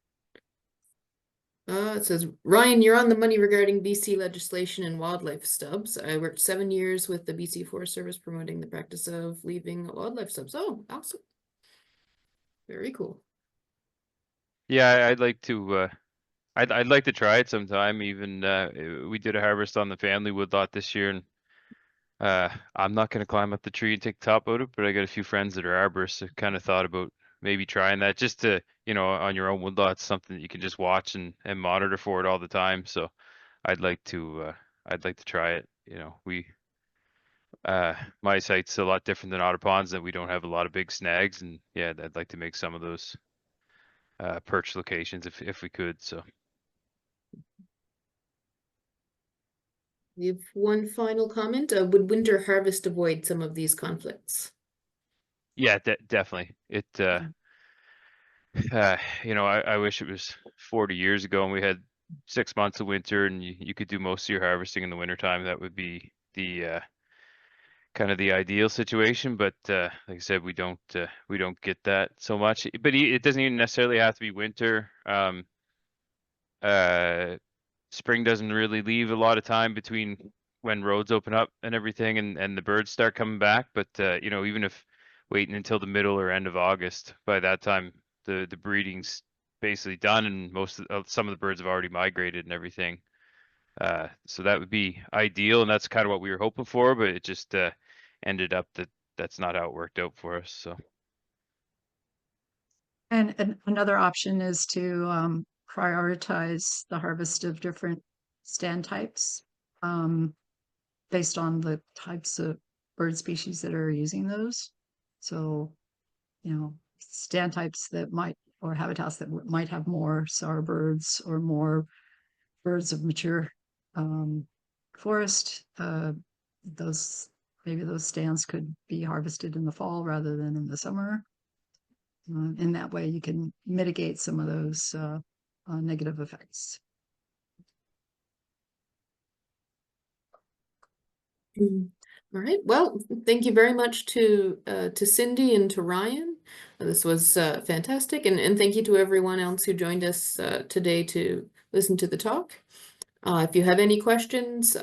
It says, Ryan, you're on the money regarding BC legislation and wildlife stubs. I worked 7 years with the BC Forest Service promoting the practice of leaving wildlife stubs. Oh, awesome. Very cool. yeah, I'd like to. I'd like to try it sometime. Even we did a harvest on the family woodlot this year, and I'm not gonna climb up the tree and take the top out of it, but I got a few friends that are arborists that kind of thought about maybe trying that just to, on your own woodlot, something that you can just watch and monitor for it all the time. So I'd like to try it. My site's a lot different than Otter Ponds, that we don't have a lot of big snags, and yeah, I'd like to make some of those perch locations if we could. So We have one final comment. Would winter harvest avoid some of these conflicts? yeah, definitely. It I wish it was 40 years ago and we had 6 months of winter and you could do most of your harvesting in the wintertime. That would be the kind of the ideal situation, but like I said, we don't get that so much. But it doesn't even necessarily have to be winter. Spring doesn't really leave a lot of time between when roads open up and everything and the birds start coming back. But even if waiting until the middle or end of August, by that time the breeding's basically done and some of the birds have already migrated and everything. So that would be ideal, and that's kind of what we were hoping for, but it just ended up that's not how it worked out for us. So And another option is to prioritize the harvest of different stand types based on the types of bird species that are using those. So, stand types that might, or habitats that might have more sower birds or more birds of mature forest, maybe those stands could be harvested in the fall rather than in the summer. In that way, you can mitigate some of those negative effects. All right. Well, thank you very much to Cindy and to Ryan. This was fantastic, and thank you to everyone else who joined us today to listen to the talk. If you have any questions,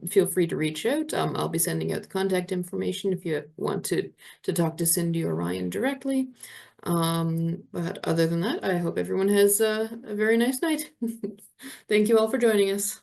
feel free to reach out. I'll be sending out the contact information if you want to talk to Cindy or Ryan directly. But other than that, I hope everyone has a very nice night. Thank you all for joining us.